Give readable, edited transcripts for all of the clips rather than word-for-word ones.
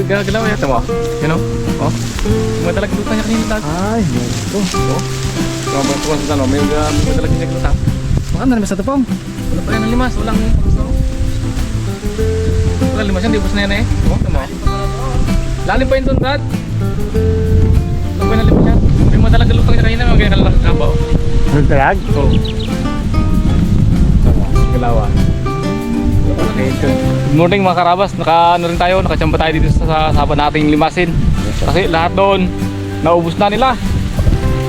Nagagalaw yata mo. Yan o. Oh. Madalag luta niya kanina tayo. Ay, ito. Oh. Tuwan sa tanong, may madalag niya luta. Baka na limas na ito pong. Wala pa yan ang limas. Walang limas yan. Di ubos na yan eh. Oh, tama. Lalim pa yun doon, Brad. Wala pa yun ang limas yan. May madalag luta niya kanina. May ganyan lang kabaw. Nagtalag? Oo. Tama. Galawa. Okay, good morning mga karabas, ano rin tayo, nakachamba tayo dito sa saba nating limasin. Kasi lahat doon, naubos na nila.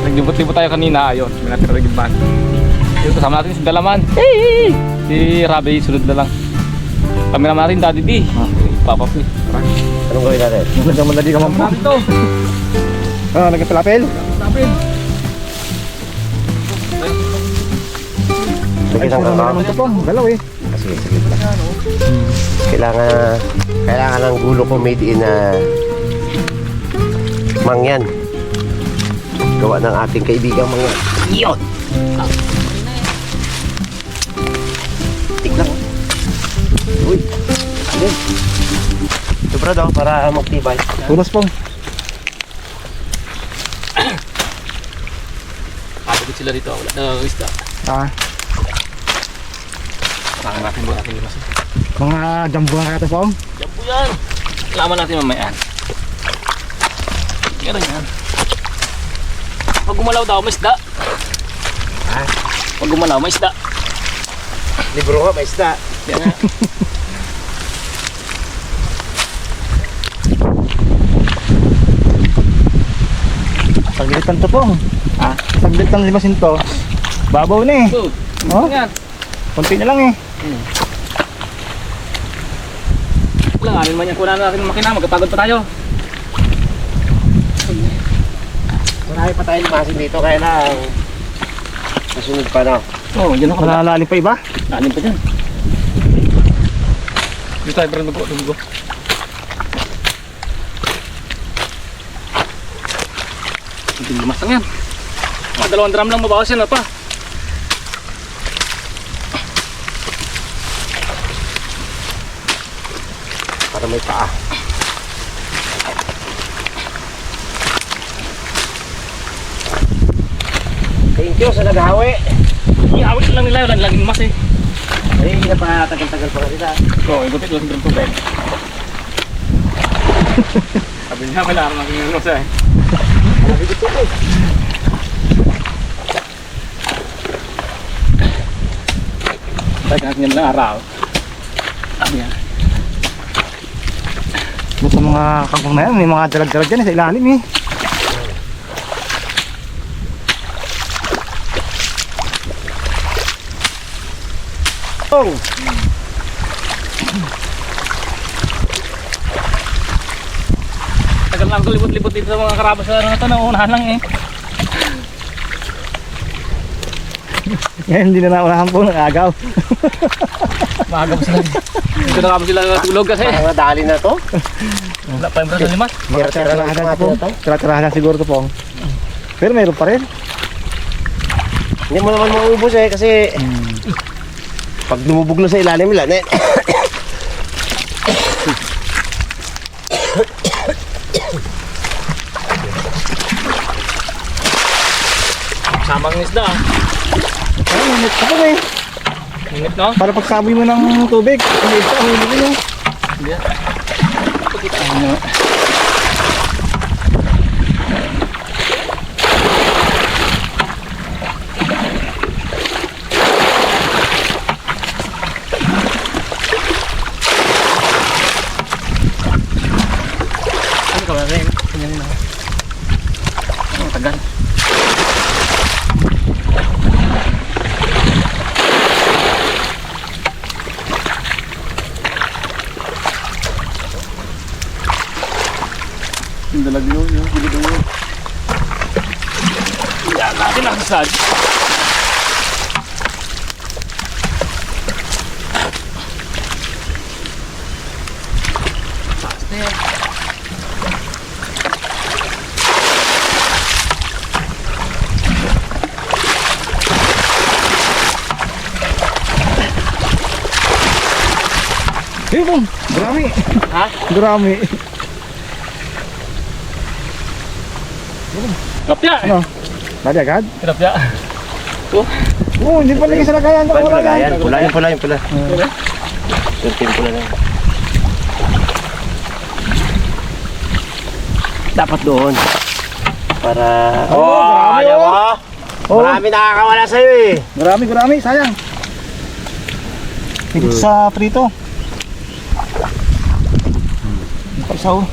Naglibot-libot tayo kanina, ayun, may natira rin gilman. Dito kasama natin si Dalaman. Hey! Si Rabi, sunod na lang. Kami naman natin, Daddy D. Papa P. Anong gawin natin? Nagkamadali ka man po. Ito. Nagkapilapil? Lapin. Ay, sunod na naman ito pong. Galaw eh. Sige, sige lang. Kailangan ng gulo ko made in Mangyan. Gawa ng ating kaibigang Mangyan. Iyon! Tignan. Uy, alin. Ito bro daw, para magtibay. Tulos pong. Kapagod sila dito, wala isda. Parang natin buo natin limasin. Mga jumbo nga kaya ito pong. Yan po yan. Laman natin mamaya. Ganun yan. Pag gumalaw daw, may isda. Ha? Pag gumalaw, may isda. Libro nga, may isda. Yan nga. Saglitan to pong. Saglitan limasin to. Babaw na eh. So, Oh? yan. Kunti na lang eh. Langanin man yan. Kunan natin ng makina. Magkapagod pa tayo. Marami pa tayo limasin dito, kaya lang masunod pa na. Oo, dyan ako. Malalalim pa iba. Lalim pa dyan. Dito tayo parang lugo. Hindi lumas lang yan. Mga 2 drum lang mabawas yan. Ano pa? Para may paa. Thank you sa naghawi. Iawit lang nila. Wala laging mas eh. Ay, napatagal-tagal pa nga sila. Oo, igutit lang sa drum tubig. Sabi niya, may larang natin yung nusa eh. Malaki dito ko. Tayo natin yan lang araw. Sabi niya. Doon sa mga kangkong na yan, may mga dalag-dalag dyan eh, sa ilalim eh. Oh! Tagal lang ko libot-libot dito sa mga karabas na ito. Nauunahan lang eh. Ngayon hindi na naunahan po, nag-agaw. Maaga pa sila. Dito na kami sila natulog kasi. Mga dali na to. Wala pa yung braso ng limas. Tira-tira lang Tira-tirahan ito po. ito. Tira-tirahan lang siguro to pong. Pero mayroon pa rin. Hindi mo naman maubos eh, kasi pag lumubog na sa ilalim nila, Samang isda ah. Ay, init pa po eh. Init no? Para pagsaboy mo ng tubig, init pa, huli mo yun. Hindi ah. Pakita ano. Ano ka ba rin? Ganyan na. Ang tagal. Yung dalag yun, yung gilid yun. Yan natin ang sad. Basta yan. Eh, Bong, durami. Ha? Durami. Tilapia! Ano? Dali agad? Tilapia. Hindi pala yung sa lagayan. Pala lagayan. Pula yung pula. Yung pula lang. Dapat doon. Para... marami, alam oh. mo? Marami nakakawala sa'yo eh. Marami, sayang. Higit sa prito. Isa oh.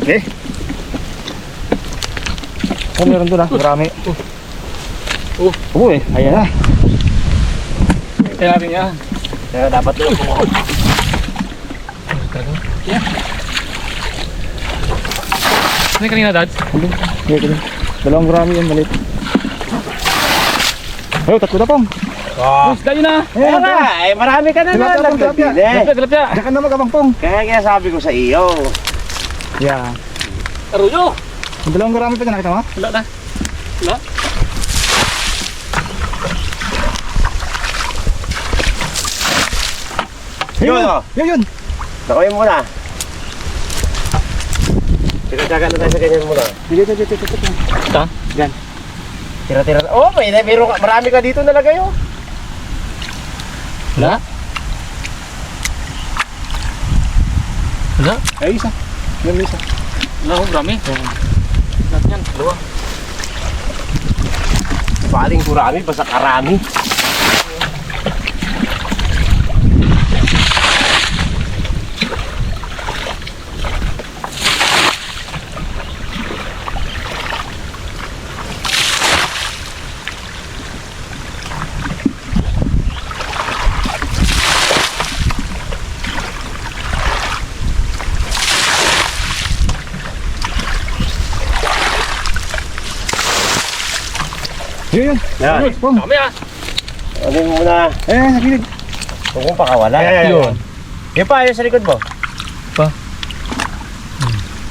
Okay. Oh, meron doon marami. Eh, ayan na. Kaya natin yan. Kaya dapat doon. Ano yung kanina, Dad? Dalawang marami yan, malit. Ayun, tatlo na pong. Oh. Isda yun na! Kaya nga, eh marami ka na Tilapia, na. tilapia. Tilapia! Diyan ka na mag-abang pong. Kaya sabi ko sa iyo. Yeah. Aruyo! Ang dalawang marami pa dyan, nakita mo? Wala na. Wala? Yun, oh. Yun. Nakuha mo na. Tira-tira na tayo sa ganyan muna. Dito. Ito? Yan. Tira-tira. Oh, pero marami ka dito nalagay oh. Wala? Wala? Ay, isa. Yan, isa. Wala ko, marami. Lahat yan, dalawa. Paling kurami, basta karami. Yun. Yan. Pong. Dami ah! Ano mo muna? Sa gilid. Huwag mong pakawala. Yun. Yung pa, yung sa likod mo. Pa?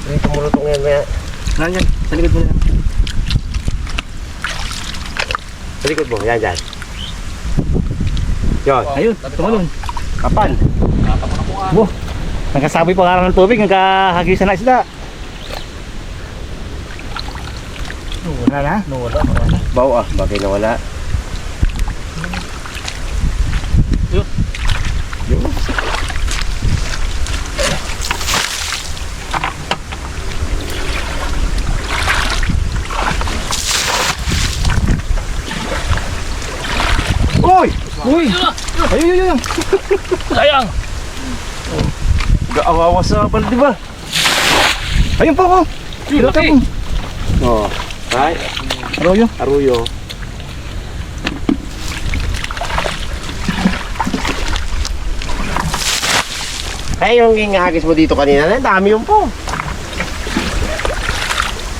Yung tumulutong yan maya. Yan. Sa likod mo na. Sa likod mo, yan dyan. Yun. Ayun, tumalon. Kapan. Nagkasaboy pa nga ng tubig, nagkahagisan na isda. Wala na? Wala. Baw ah, bagay na wala. Yun. Uy! Ayun. Sayang! Gaawawa sa baldi ba? Ayun po ko. Yun, laki! Oo. Ay, Arroyo. aruyo. Ay, yung ingahagis mo dito kanina na, dami yung po.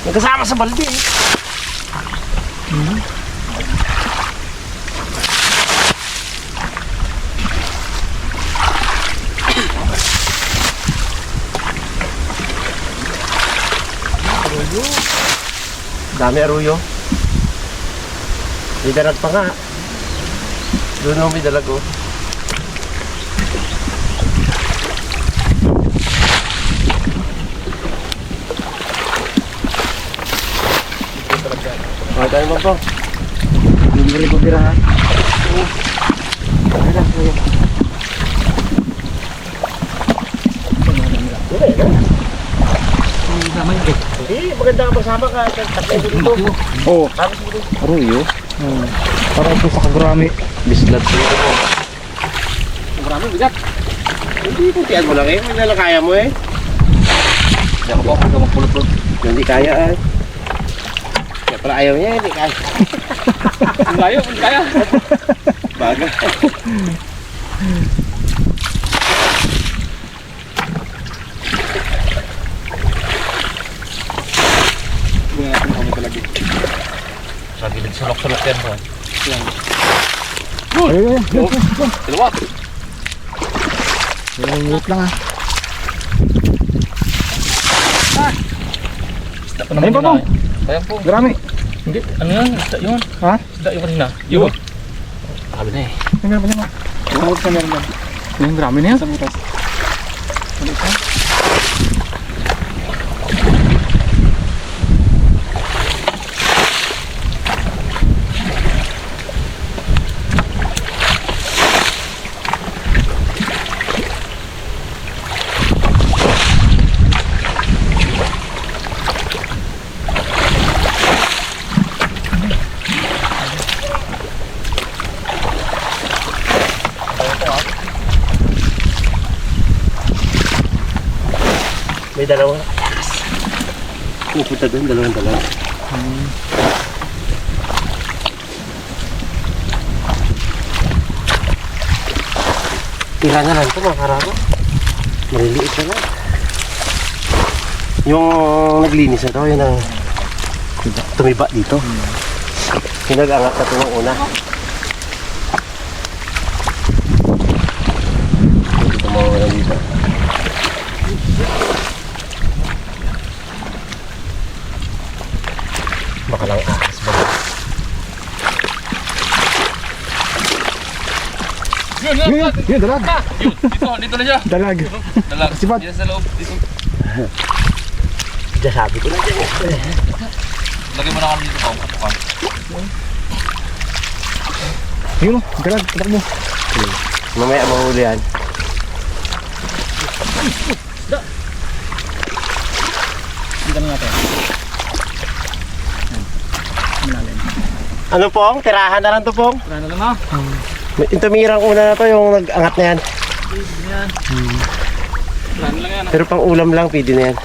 Nagkasama sa baldi eh. Dami aruyo. May dalag pa nga. Doon ako may dalag oh. Okay tayo mo po. Yung bari ko pira ha. Hindi, maganda ka magsama ka. Takay mo dito. Oo. Tapos mo dito. Arroyo. Parang ito sa kagurami. Bislat ko dito po. Marami, bigat! Hindi, puntian mo lang eh. Hindi lang kaya mo eh. Hindi ako ba ako magpulot-pulot. Hindi kaya eh. Kaya pala ayaw niya, hindi kaya. Ang layo, ang kaya! Baga. Sa gilid, sulok-sulok yan po. Ayun. Dalawa! Wait lang ha. Isda pa Ayun pa po. Sayang po. Marami. Hindi, ano yan? Isda yun. Ha? Isda yung kanina. Yun. Sabi na eh. Meron pa niya. Meron pa. Yung marami na yan. Sa butas. May dalawa. Pupunta doon, dalawang dalawa. Tira na lang ito mga karabo. Maliliit na lang. Yung naglinis na ito, yun ang tumiba dito. Pinag-angat na ito ng una. Dito mga wala dito. Baka lang ahas ba? Yun, Yun, dalag. Yun, dito na siya. Dalag. Dalag. Sipat. Yan sa loob, dito. Diyan sabi ko na dyan. Lagay mo na kami dito, pang. Yun, dalag. Tatak mo. Mamaya mahuli yan. Dito na natin. Ano pong? Tirahan na lang to pong? Wala na lang ha. Yung tumirang una na to, yung nag-angat na yan. Wala na lang yan. Pero pang ulam lang, pwede na yan.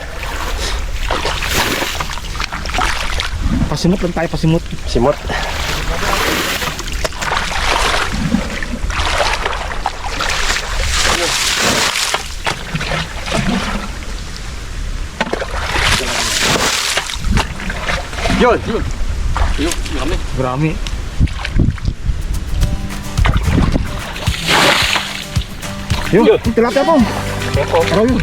Pasimot lang tayo, pasimot. Simot. Yun! Yun, kami. Marami. Yun, tilapia po. Araw yun.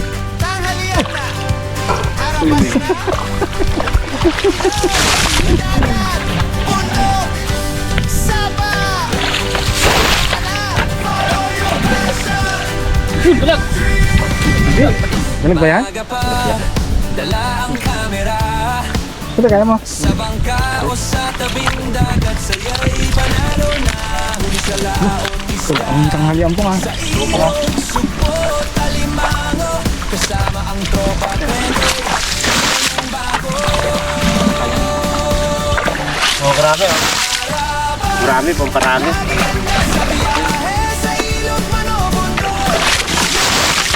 Yun, dalag. Dalag ba yan? Dala ang kamera Ito kaya mo. sa bangka o sa tabing dagat. Saya'y panalo na huli sa laot. Ang tanghalian po nga. Ilong, sugpo, talimango kasama ang tropa 20 ng bago. Oh, grabe oh. Marami, pamparami. Sa biyahe, sa ilog, manobundol.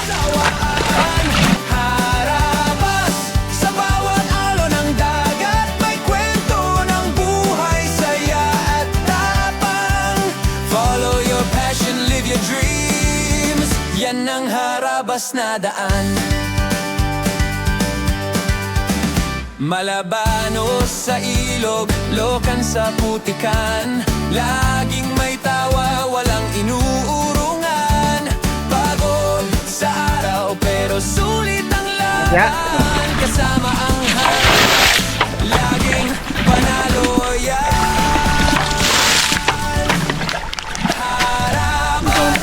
Sawaan, harabas. Sa bawat alon ng dagat, may kwento ng buhay, saya at tapang. Follow your passion, live your dreams. Yan ang harabas na daan. Malabano sa ilog, lokan sa putikan. Laging may tawa, walang inuurungan. Pagod sa araw, pero sulit ang laban. Kasama ang harabas, laging panalo yan. Harabas,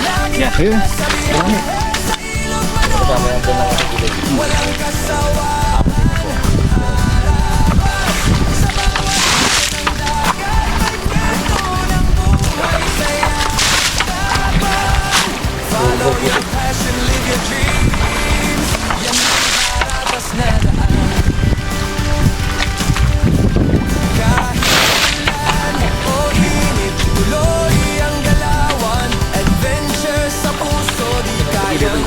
laging Ayun. sa biyahe, sa ilog, manobundol. Walang kasawa. Follow your passion, live your dreams. Yan ang harabas na daan. Kahit ilan o init, tuloy ang galawan. Adventure sa puso, di kayang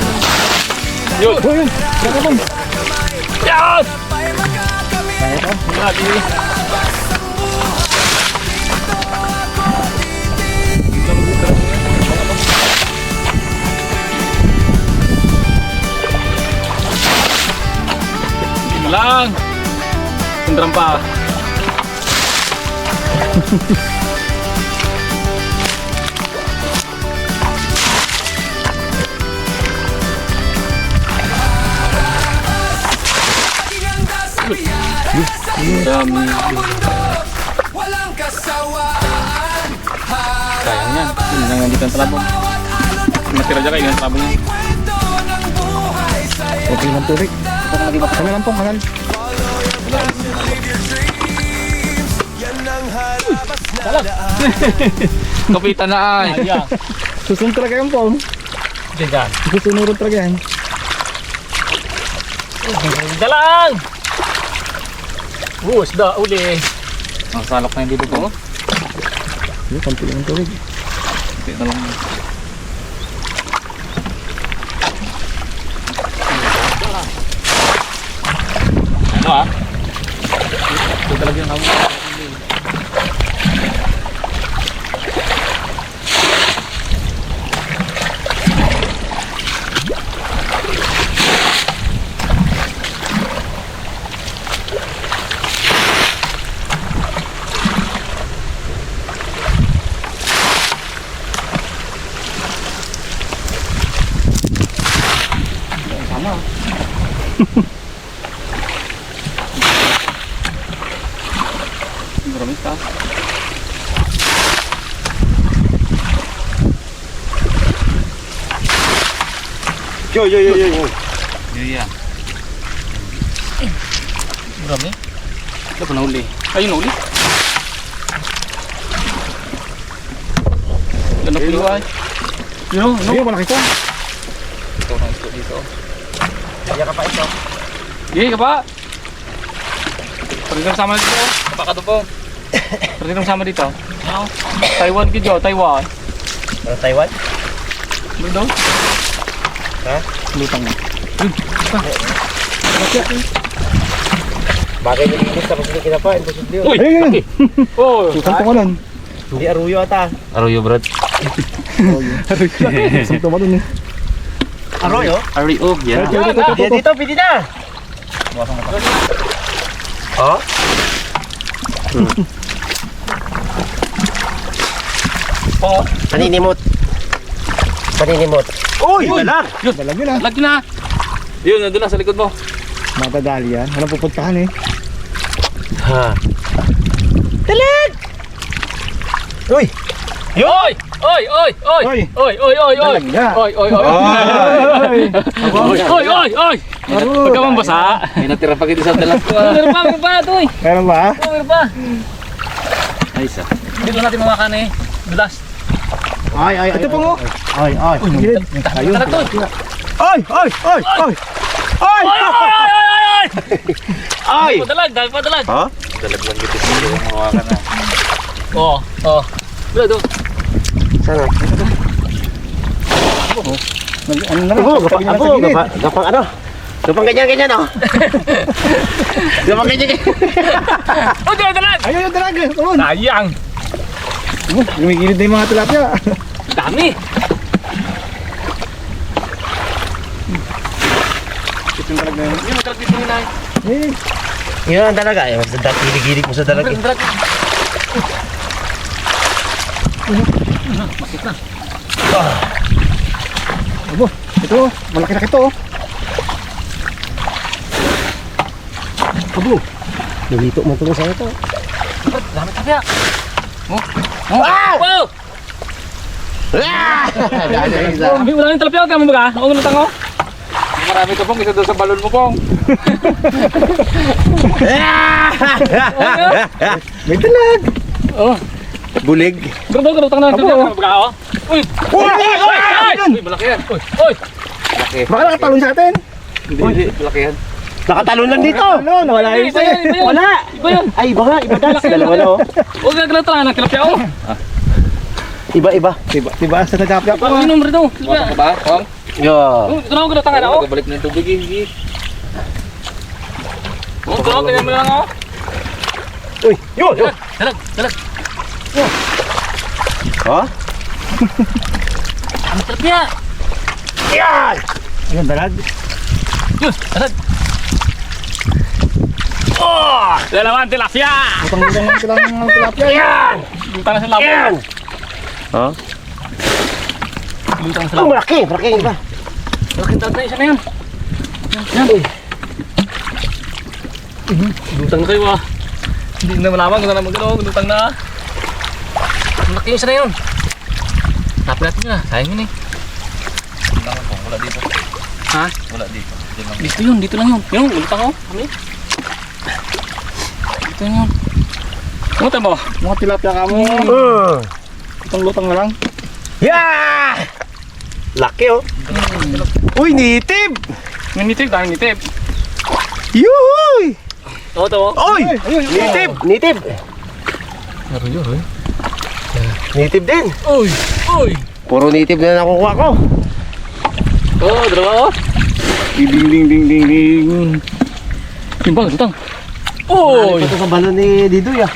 Yun. Oh, yun. Dalag po. Yan! pa'y makakamit. Kaya ito. Lagi. Harabas ang buhay. Dito ako titig. Hindi lang. Sundram pa. Iganda sa biyahe, sa Dami. mundo. Walang kasawaan. Sayang yan. Yun lang nandito ang talabong. Bawat alon Natira dyan kayo ng talabong niya. kwento ng buhay sa'yo. Okay lang tubig. Kami lang po, kanal. Live your dreams. Yan ang harabas na daan. Kapitan na ay. Susunod talaga yan po. Diyan dyan. Susunod talaga yan. Dalang! Isda, uli. Ang salok na yung dito po. Yun, konti lang ang tubig. Hindi na lang. ba? Ito talaga yung hawak. Maraming taas. Yo. Yeah. Marami. Ito pa nahuli. Ayun nahuli. Ganap ko liwa. Yun, no? Hindi, malaki ito. Ito na ito dito. Kaya ka pa ito. Hindi ka pa. Pwede kang sama dito. Kapa ka po. Pwede kang sama dito. Taiwan kidyo, Taiwan. Ano, Taiwan? Dito. Ha? Lutang na. Bagay nilinis tapos hindi kinapa. Imposible yun. Uy! Ayun, Laki! Oh! Isang tumalon. Hindi aruyo ata. Aruyo, brad. Isang tumalon eh. Aruyo? Aruyo, yeah. Dito, pwede na. Oh? Oh! Paninimot. Uy! Dalag! Dalag yun ah. Lagi na! Yun, nandun na sa likod mo. Matadali yan. Walang pupuntahan eh. Ha? Dalag! Uy! Oy! Oy! Oy! Oy! Oy! Oy! Oy! Oy! Oy! Talaga. Oy! Oy! Oy! Oy! Oy! Oy! Huwag ka mang basa. May natira pa kita sa dalag ko. Meron pa ito eh. Meron ba? Meron pa. Ayos ah. Hindi lang natin mawakan eh. Dulas. Ay. Ito po mo. Ay. Gilid. Ayun. Dalag to. Ay. Oy! Ay! Dalag! Dahil pa dalag. Ha? Dalag lang kita sa iyo. Mawakan na. Oo. Oo. Wala doon. Sana? Ano na lang? Gapang ano? Gapang ganyan oh. Gapang ganyan. Oh, dalag! Ayun yung dalag. Tumun. Sayang! Lumigilid na yung mga tilapia. Dami! Yung dalag na yun. Yung dalag dito nila eh. Eh. Yun ang dalaga. Hilig-hilig mo sa dalag. Yung dalag. Masik na. Abo. Ito. Malaki-laki ito. Abo. Nalito mo ito sa ito. Dami tapya. Oh. Wow! Dami, wala yung talapya. Kaya mo ba ka? Ako nung tango. Marami ka pong. Isa doon sa balon mo pong. May dalag. Oh. Bulig. Garo tang na. Kaya mo ba ka? Uy! Uy! Malaki yan. Uy! Baka nakatalon sa atin. Hindi. Malaki yan. Nakatalon lang dito. Ano? Nawala yung isa eh. Wala. Iba yan. Ay, iba nga. Iba das. Dalawa na oh. Huwag na tanga ng tilapia oh. Iba. Diba sa tilapia ko. Pag inom rin oh. Tilapia. Ba? Kong? Yo. Ito na ako tanga na oh. Magabalik na yung tubig eh. Oh, ito na mo lang oh. Uy, yun. Dalag. Ha? Ang tilapia. Yan. Ayun, dalag. Yun, dalag. Oh! Dalawang tilapia! Utang-utang lang sila ng tilapia. Yan. Lutang na sa labo. Yan. Ha? Lutang na sa Oh, labo. malaki. Malaki iba. Malaking talag na isa na yan. Yan. Lutang na kayo ah. Hindi na malaman kung saan magano. Lutang na ah. Malaki yung isa na yun. Tapin natin yun ah. Sayang yun eh. Wala dito. Ha? Wala dito. Dito lang yun. Yung lutang oh. Kami. Dito yun. Ano tayo mo? Mga tilapia ka mo. Utang-lutang na lang. Yeah! Laki oh. Uy, nitib. May nitib, daming nitib. Yuhuy! Oo, ito oh. Oy! Nitib. Nitib. Aroy. Nitib din. Uy! Puro nitib na nakukuha ko. Oh, dalawa oh. Ding. Yung bang, lutang. Uy! Ito sa balon ni Didoy ah.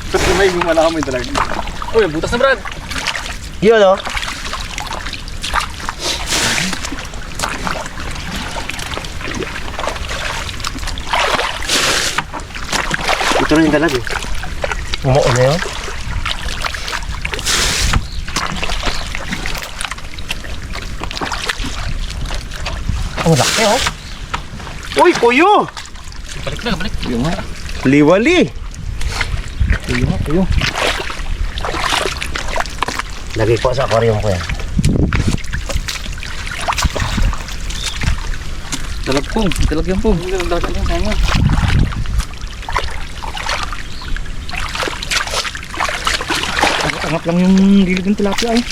Kasi may gumala kami talaga. Uy, butas na Brad. Yun oh. Ito rin yung dalag eh. Umuo na yun. Oh, laki oh. Uy, kuyo! Balik na, balik. Yung nga. Liwali! Kuyo. Lagay ko sa aquarium ko yan. Dalag pong, dalag yan pong. Dalag yan sama. Angat lang yung gilid ng tilapia eh.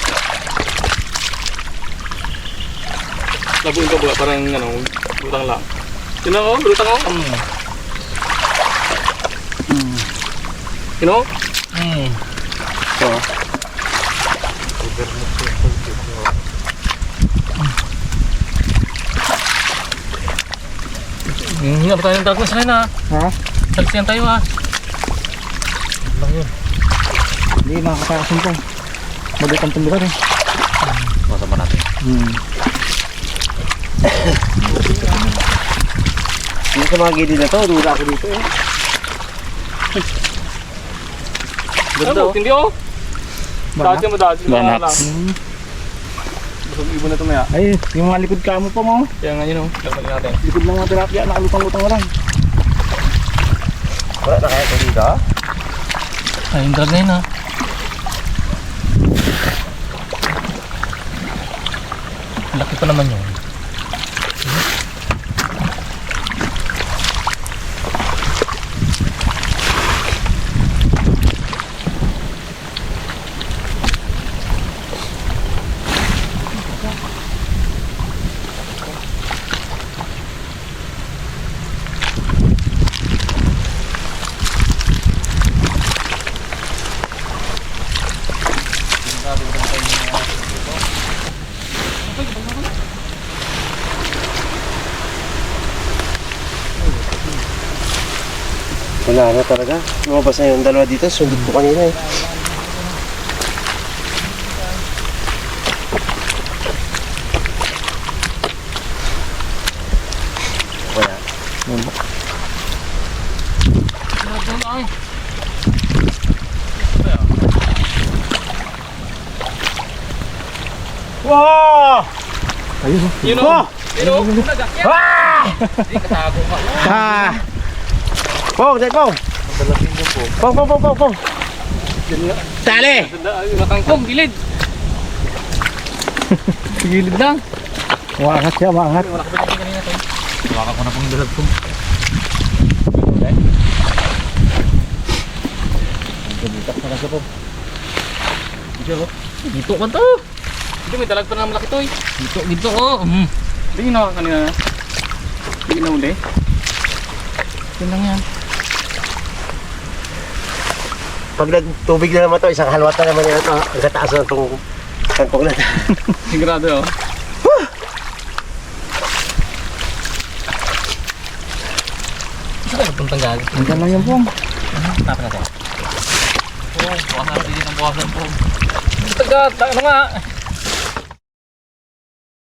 Labuin ka ba? Parang ano, lutang lang. Yun ako, lutang ako. You know? Oo. Hindi pa tayo ng dalag na sanay na. Ha? Salsiyan tayo ha. Hindi, makakatakas po. Magutang itong lugar eh. Masama natin. Dito sa mga gilid na to, dula ako dito eh. Ganda oh. Hindi oh. Dati mo dati. Banak. Busog ibon na ito maya. Ay, yung mga likod kamo pa mo. Kaya nga yun oh. Dapat natin. Likod ng mga tilapia, nakalutang-lutang na lang. Wala na kaya ito dito ah. Ay, yung dalag na yun ha. Laki pa naman yun. Wala na talaga. Lumabas na yung dalawa dito. Sundot ko kanina eh. Wala. Wow! Ayun oh. You know? You know? Hindi katago ka. Ah! Pong, dahil pong! Pong! Tali! Nakangkong, gilid. Gilid lang. Maangat siya, maangat. Hawakan ko na pong dalag ko. Butas na lang siya po. Dito ka to. Dito may dalag pa na malaki to eh. Dito oh. Hindi ginawa kanina na. Hindi ginahuli. Yun lang yan. Pag nagtubig na naman to, isang halwat na naman yun ito. Ang kataas na itong kantong na. Sigurado oh. Saan ka puntang galit? Hanggang lang yan po. Tapos natin. Oo, bukasan natin ang bukasan po. Tagat, ano nga?